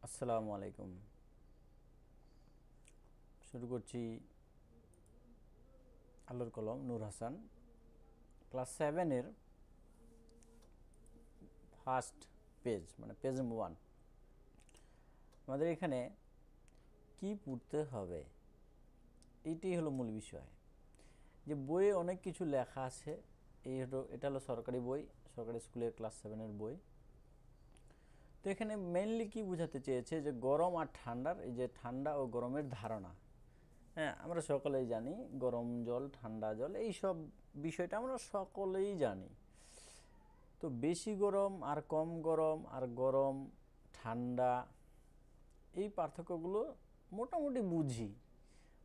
আসসালামু আলাইকুম। শুরু করছি আলোর কলম নূর হাসান, ক্লাস 7-এর ফার্স্ট পেজ, মানে পেজ নম্বর 1। আমাদের এখানে কি পড়তে হবে এইটাই হলো মূল বিষয়। যে বইয়ে অনেক কিছু লেখা আছে, এটা হলো সরকারি বই, সরকারি স্কুলের ক্লাস 7-এর বই। তো এখানে মেইনলি কি বোঝাতে চেয়েছে যে গরম আর ঠান্ডার, এই যে ঠান্ডা ও গরমের ধারণা। হ্যাঁ, আমরা সকলেই জানি গরম জল ঠান্ডা জল এই সব বিষয়টা আমরা সকলেই জানি। তো বেশি গরম আর কম গরম আর গরম ঠান্ডা এই পার্থক্যগুলো মোটামুটি বুঝি,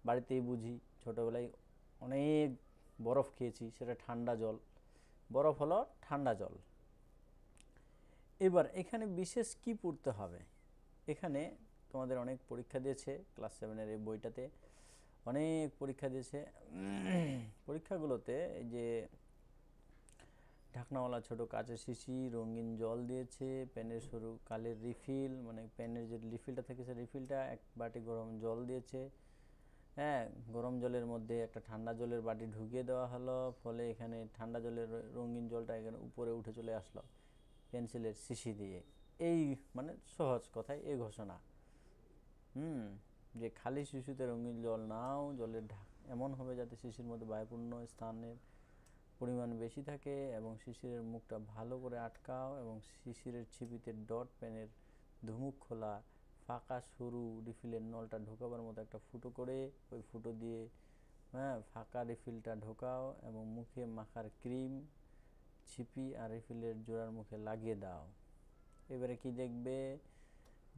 বাড়িতেই বুঝি। ছোটোবেলায় অনেক বরফ খেয়েছি, সেটা ঠান্ডা জল, বরফ হলো ঠান্ডা জল। এবার এখানে বিশেষ কি পড়তে হবে, এখানে তোমাদের অনেক পরীক্ষা দিয়েছে ক্লাস 7-এর এই বইটাতে, অনেক পরীক্ষা দিয়েছে। পরীক্ষাগুলোতে এই যে ঢাকনাওয়ালা ছোট কাচের শিশি, রঙিন জল দিয়েছে, পেনের সরু কালের রিফিল, মানে পেনের যে রিফিলটা থাকে সেই রিফিলটা, এক বাটি গরম জল দিয়েছে। হ্যাঁ, গরম জলের মধ্যে একটা ঠান্ডা জলের বাটি ঢুকিয়ে দেওয়া হলো, ফলে এখানে ঠান্ডা জলের রঙিন জলটা এখানে উপরে উঠে চলে আসলো পেন্সিলের শিশি দিয়ে। এই মানে সহজ কথায় এই ঘোষণা। যে খালি শিশুতে রঙিন জল নাও, জলের এমন হবে যাতে শিশির মধ্যে বায়ুপূর্ণ স্থানের পরিমাণ বেশি থাকে, এবং শিশিরের মুখটা ভালো করে আটকাও, এবং শিশিরের ছিপিতে ডট পেনের ধুমুক খোলা ফাঁকা সরু রিফিলের নলটা ঢোকাবার মতো একটা ফুটো করে ওই ফুটো দিয়ে ফাঁকা রিফিলটা ঢোকাও, এবং মুখে মাখার ক্রিম ছিপি আর রিফিলের জোড়ার মুখে লাগিয়ে দাও। এবারে কি দেখবে,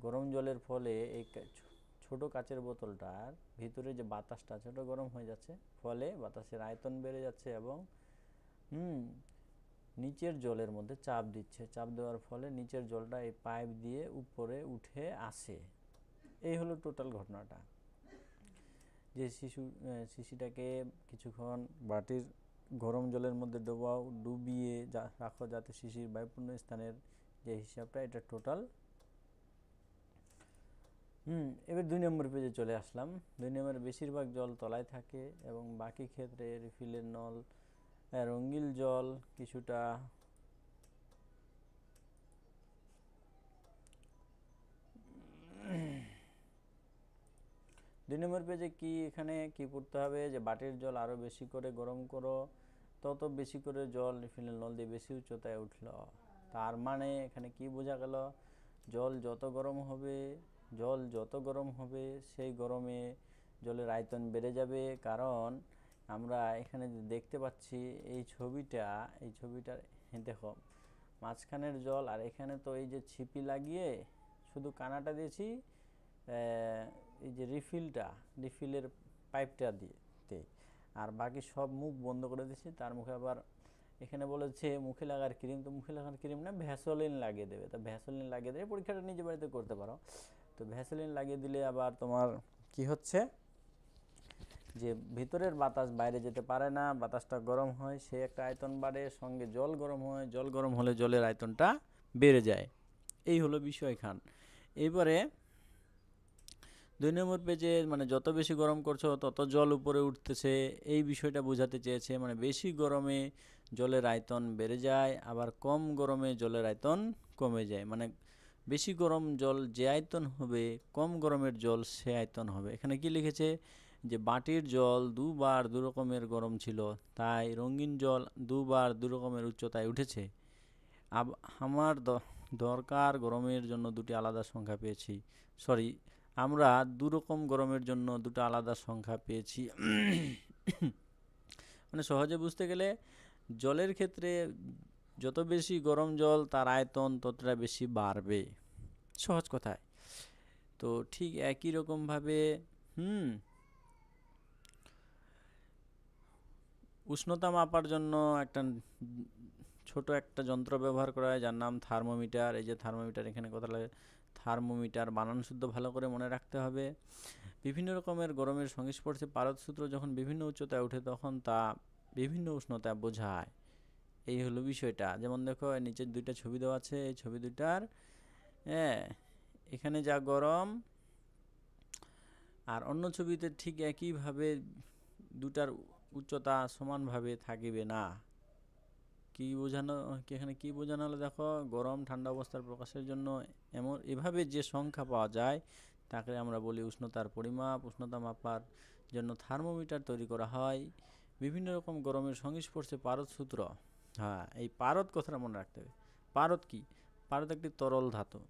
গরম জলের ফলে এই ছোট কাচের বোতলটার ভিতরে যে বাতাসটা আছে ওটা গরম হয়ে যাচ্ছে, ফলে বাতাসের আয়তন বেড়ে যাচ্ছে, এবং নিচের জলের মধ্যে চাপ দিচ্ছে, চাপ দেওয়ার ফলে নিচের জলটা এই পাইপ দিয়ে উপরে উঠে আসে। এই হলো টোটাল ঘটনাটা। যে শিশিটাকে কিছুক্ষণ বাটির গরম জলের মধ্যে ডুবিয়ে রাখো, যাতে শিশির বায়ুপূর্ণ স্থানের যে হিসাবটা, এটা টোটাল। এবার 2 নম্বর পেজে চলে আসলাম। 2 নম্বরে বেশিরভাগ জল তলায় থাকে, এবং বাকি ক্ষেত্রে রিফিলের নল, রঙিন জল কিছুটা দুই নম্বর পেজে কি এখানে কি পড়তে হবে, যে বাটির জল আরও বেশি করে গরম করো, তত বেশি করে জল রিফিলের নল দিয়ে বেশি উচ্চতায় উঠল। তার মানে এখানে কি বোঝা গেল, জল যত গরম হবে সেই গরমে জলের আয়তন বেড়ে যাবে। কারণ আমরা এখানে দেখতে পাচ্ছি এই ছবিটার দেখো, মাঝখানের জল, আর এখানে তো এই যে ছিপি লাগিয়ে শুধু কানাটা দিয়েছি এই যে রিফিলের পাইপটা দিয়ে, আর বাকি সব মুখ বন্ধ করে দিয়েছি। তার মুখে আবার এখানে বলেছে মুখে লাগার ক্রিম, তো মুখে লাগার ক্রিম না, ভ্যাসলিন লাগিয়ে দেবে। তো ভ্যাসলিন লাগিয়ে দেবে, পরীক্ষাটা নিজে বাড়িতে করতে পারো। তো ভ্যাসলিন লাগিয়ে দিলে আবার তোমার কি হচ্ছে, যে ভিতরের বাতাস বাইরে যেতে পারে না, বাতাসটা গরম হয়, সে একটা আয়তন বাড়ে, সঙ্গে জল গরম হয়, জল গরম হলে জলের আয়তনটা বেড়ে যায়। এই হলো বিষয় খান। এবারে 2 নম্বর পেজে, মানে যত বেশি গরম করছো তত জল উপরে উঠতেছে, এই বিষয়টা বোঝাতে চেয়েছে। মানে বেশি গরমে জলের আয়তন বেড়ে যায়, আবার কম গরমে জলের আয়তন কমে যায়। মানে বেশি গরম জল যে আয়তন হবে, কম গরমের জল সে আয়তন হবে। এখানে কি লিখেছে, যে বাটির জল দুবার দু রকমের গরম ছিল, তাই রঙিন জল দুবার দু রকমের উচ্চতায় উঠেছে। আমার দরকার গরমের জন্য দুটি আলাদা সংখ্যা পেয়েছি, আমরা দুরকম গরমের জন্য দুটো আলাদা সংখ্যা পেয়েছি। মানে সহজে বুঝতে গেলে, জলের ক্ষেত্রে যত বেশি গরম জল তার আয়তন ততটা বেশি বাড়বে, সহজ কথায়। তো ঠিক একই রকমভাবে উষ্ণতা মাপার জন্য ছোট একটা যন্ত্র ব্যবহার করা হয়, যার নাম থার্মোমিটার। এই যে থার্মোমিটার, এখানে কথা লাগে থার্মোমিটার, বানান শুদ্ধ ভালো করে মনে রাখতে হবে। বিভিন্ন রকমের গরমের সংস্পর্শে পারদসূত্র যখন বিভিন্ন উচ্চতায় ওঠে, তখন তা বিভিন্ন উষ্ণতা বোঝায়। এই হলো বিষয়টা। যেমন দেখো, নিচের দুইটা ছবি দেওয়া আছে, এই ছবি দুইটার এখানে যা গরম আর অন্য ছবিতে ঠিক একইভাবে দুটার উচ্চতা সমানভাবে থাকিবে না। কি বোঝানো এখানে কি বোঝানো হলো দেখো, গরম ঠান্ডা অবস্থার প্রকাশের জন্য এভাবে যে সংখ্যা পাওয়া যায় তাকে আমরা বলি উষ্ণতার পরিমাপ। উষ্ণতা মাপার জন্য থার্মোমিটার তৈরি করা হয়। বিভিন্ন রকম গরমের সংস্পর্শে পারদ সূত্র। হ্যাঁ, এই পারদ কথাটা মনে রাখতে হবে। পারদ কি? পারদ একটি তরল ধাতু।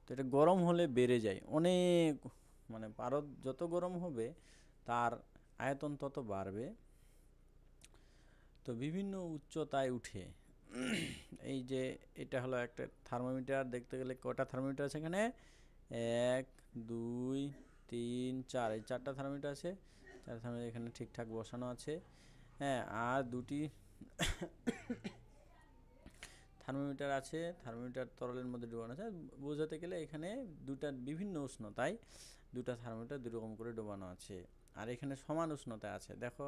তো এটা গরম হলে বেড়ে যায় অনেক, মানে পারদ যত গরম হবে তার আয়তন তত বাড়বে। তো বিভিন্ন উচ্চতায় উঠে। এই যে এটা হলো একটা থার্মোমিটার। দেখতে গেলে কটা থার্মোমিটার আছে এখানে? 1 2 3 4, এই 4টা থার্মোমিটার আছে। 4 থার্মোমিটার এখানে ঠিকঠাক বসানো আছে। হ্যাঁ, আর দুটি থার্মোমিটার আছে। থার্মোমিটার তরলের মধ্যে ডোবানো আছে। বোঝাতে গেলে এখানে দুটা বিভিন্ন উষ্ণতায় দুটা থার্মোমিটার দুই রকম করে ডোবানো আছে। আর এখানে সমান উষ্ণতায় আছে। দেখো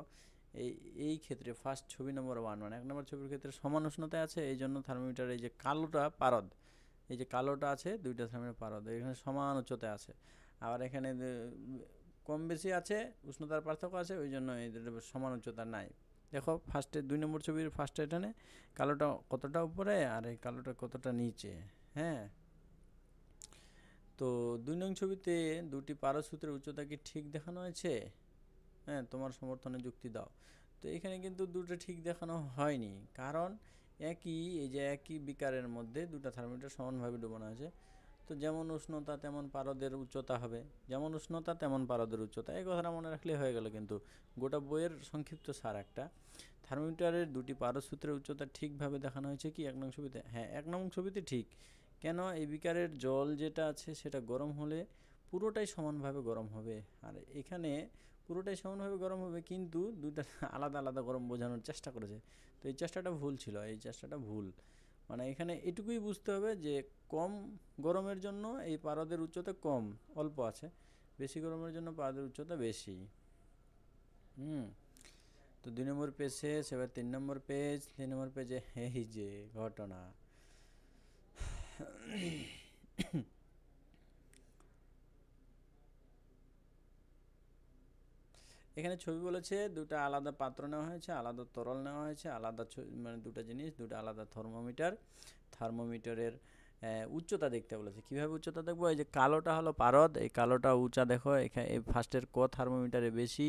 এই ক্ষেত্রে ফার্স্ট ছবি নম্বর 1, মানে 1 নম্বর ছবির ক্ষেত্রে সমান উষ্ণতায় আছে, এই জন্য থার্মোমিটার এই যে কালোটা পারদ, এই যে কালোটা আছে দুইটা থার্মোমিটার পারদ, এখানে সমান উচ্চতায় আছে। আবার এখানে কম বেশি আছে, উষ্ণতার পার্থক্য আছে, ওই জন্য এই সমান উচ্চতা নাই। দেখো ফার্স্টে 2 নম্বর ছবির ফার্স্টে এখানে কালোটা কতটা উপরে আর এই কালোটা কতটা নিচে। হ্যাঁ, তো 2 নং ছবিতে দুটি পারদ সূত্রের উচ্চতা কি ঠিক দেখানো হয়েছে? হ্যাঁ, তোমার সমর্থনে যুক্তি দাও। তো এখানে কিন্তু দুটো ঠিক দেখানো হয়নি, কারণ এই যে একই বিকারের মধ্যে দুটা থার্মোমিটার সমানভাবে ডুবানো আছে। তো যেমন উষ্ণতা তেমন পারদের উচ্চতা হবে, যেমন উষ্ণতা তেমন পারদের উচ্চতা, এই কথাটা মনে রাখলে হয়ে গেল। কিন্তু গোটা বইয়ের সংক্ষিপ্ত সার একটা, থার্মোমিটারের দুটি পারদ সূত্রের উচ্চতা ঠিকভাবে দেখানো হয়েছে কি 1 নং ছবিতে? হ্যাঁ, 1 নং ছবিতে ঠিক। কেন? এই বিকারের জল যেটা আছে সেটা গরম হলে পুরোটাই সমানভাবে গরম হবে। আর এখানে পুরোটাই সমানভাবে গরম হবে, কিন্তু দুইটা আলাদা আলাদা গরম বোঝানোর চেষ্টা করেছে। তো এই চেষ্টাটা ভুল ছিল, এই চেষ্টাটা ভুল। মানে এখানে এটুকুই বুঝতে হবে যে কম গরমের জন্য এই পারদের উচ্চতা কম, অল্প আছে। বেশি গরমের জন্য পারদের উচ্চতা বেশি। তো 2 নম্বর পেজ শেষ। এবার 3 নম্বর পেজ। 3 নম্বর পেজে এই যে ঘটনা, এখানে ছবি বলেছে দুটা আলাদা পাত্র নেওয়া হয়েছে, আলাদা তরল নেওয়া হয়েছে, আলাদা মানে দুটা জিনিস, দুটা আলাদা থার্মোমিটারের উচ্চতা দেখতে বলেছে। কিভাবে উচ্চতা দেখবো? এই যে কালোটা হলো পারদ, এই কালোটা উঁচা দেখো, এখানে এই ফার্স্টের ক থার্মোমিটারে বেশি,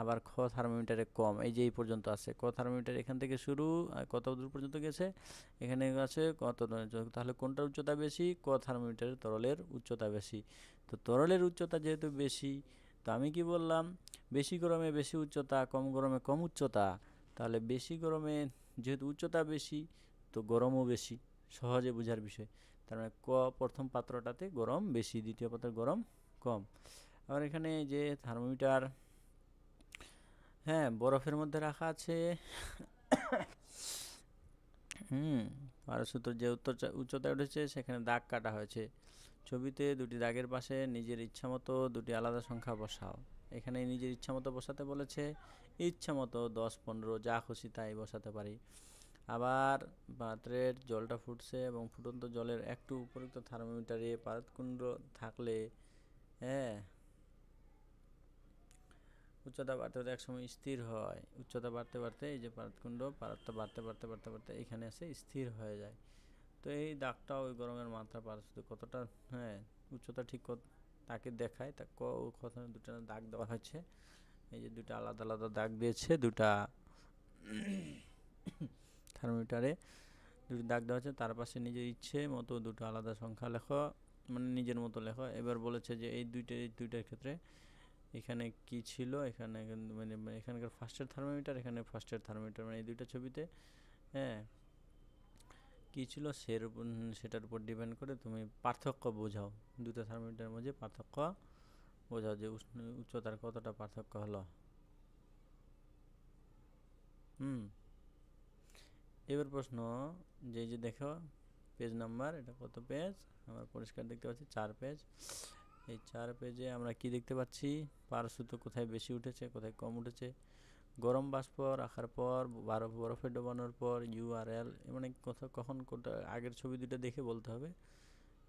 আবার খ থার্মোমিটারে কম। এই যে এই পর্যন্ত আছে ক থার্মোমিটার, এখান থেকে শুরু কত দূর পর্যন্ত গেছে, এখানে আছে কত দূর। তাহলে কোনটার উচ্চতা বেশি? ক থার্মোমিটারের তরলের উচ্চতা বেশি। তো তরলের উচ্চতা যেহেতু বেশি, তো আমি কি বললাম? বেশি গরমে বেশি উচ্চতা, কম গরমে কম উচ্চতা। তাহলে বেশি গরমে যেহেতু উচ্চতা বেশি, তো গরমও বেশি। সহজে বোঝার বিষয়। তার মানে ক প্রথম পাত্রটাতে গরম বেশি, দ্বিতীয় পাত্রে গরম কম। আবার এখানে যে থার্মোমিটার, হ্যাঁ, বরফের মধ্যে রাখা আছে। পারদ সূত্র যে উচ্চতায় উঠেছে সেখানে দাগ কাটা হয়েছে। ছবিতে দুটি দাগের পাশে নিজের ইচ্ছামতো দুটি আলাদা সংখ্যা বসাও। এখানে নিজের ইচ্ছামতো বসাতে বলেছে। ইচ্ছামতো 10 15 যা খুশি তাই বসাতে পারি। আবার পাত্রের জলটা ফুটছে এবং ফুটন্ত জলের একটু উপযুক্ত থার্মোমিটারে পারদকুণ্ড থাকলে, হ্যাঁ, উচ্চতা বাড়তে বাড়তে একসময় স্থির হয়। উচ্চতা বাড়তে বাড়তে এই যে পারদটা বাড়তে বাড়তে বাড়তে বাড়তে এখানে এসে স্থির হয়ে যায়। তো এই দাগটা ওই গরমের মাত্রা পারদ কতটা, হ্যাঁ, উচ্চতা ঠিক তাকে দেখায়। তা কথা দুটো দাগ দেওয়া হয়েছে। এই যে দুটা আলাদা আলাদা দাগ দিয়েছে দুটা থার্মোমিটারে, দুটি দাগ দেওয়া আছে। তার পাশে নিজের ইচ্ছে মতো দুটো আলাদা সংখ্যা লেখো, মানে নিজের মতো লেখো। এবার বলেছে যে এই দুইটার ক্ষেত্রে এখানে কি ছিল, এখানে মানে এখানকার ফার্স্টের থার্মোমিটার, এখানে ফার্স্টের থার্মোমিটার, মানে এই দুইটা ছবিতে, হ্যাঁ, কী ছিল সেটার উপর ডিপেন্ড করে তুমি পার্থক্য বোঝাও। দুটো থার্মোমিটারের মধ্যে পার্থক্য বোঝাও যে উচ্চতার কতটা পার্থক্য হলো। এবার প্রশ্ন, যে দেখো পেজ নাম্বার, এটা কত পেজ? আমরা পরিষ্কার দেখতে পাচ্ছি 4 পেজ। এই 4 পেজে আমরা কি দেখতে পাচ্ছি? পারদ সূত্র কোথায় বেশি উঠেছে, কোথায় কম উঠেছে। গরম বাষ্প রাখার পর, বরফে ডোবানোর পর, URL, মানে কখন কোনটা আগের ছবি দুটো দেখে বলতে হবে।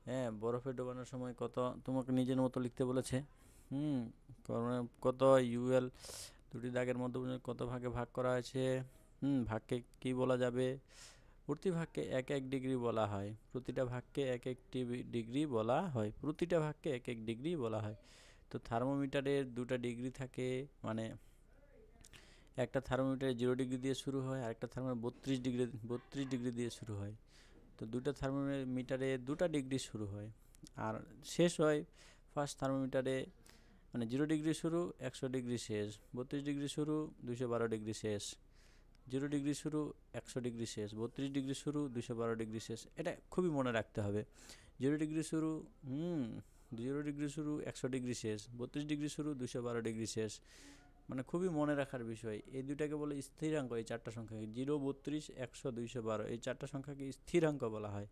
হ্যাঁ, বরফে ডোবানোর সময় কত তোমাকে নিজের মতো লিখতে বলেছে। হুম, কত ইউএল দুটি দাগের মধ্যে কত ভাগে ভাগ করা হয়েছে। ভাগকে কি বলা যাবে? প্রতি ভাগকে এক এক ডিগ্রি বলা হয়, প্রতিটা ভাগকে এক একটি ডিগ্রি বলা হয়, প্রতিটা ভাগকে এক এক ডিগ্রি বলা হয়। তো থার্মোমিটারের দুটা ডিগ্রি থাকে, মানে একটা থার্মোমিটারে 0 ডিগ্রি দিয়ে শুরু হয়, আর একটা থার্মোমিটার 32 ডিগ্রি দিয়ে শুরু হয়। তো দুটা থার্মোমিটারে দুটা ডিগ্রি শুরু হয় আর শেষ হয় ফার্স্ট থার্মোমিটারে, মানে 0 ডিগ্রি শুরু 100 ডিগ্রি শেষ, 32 ডিগ্রি শুরু 212 ডিগ্রি শেষ, 0 ডিগ্রি শুরু 100 ডিগ্রি শেষ, 32 ডিগ্রি শুরু 212 ডিগ্রি শেষ। এটা খুবই মনে রাখতে হবে। 0 ডিগ্রি শুরু 0 ডিগ্রি শুরু 100 ডিগ্রি শেষ, 32 ডিগ্রি শুরু 212 ডিগ্রি শেষ। মানে খুবই মনে রাখার বিষয়। এই দুইটাকে বলে স্থিরাঙ্ক। এই চারটা সংখ্যাকে 0, 32, 100, 212 এই চারটা সংখ্যাকে স্থিরাঙ্ক বলা হয়।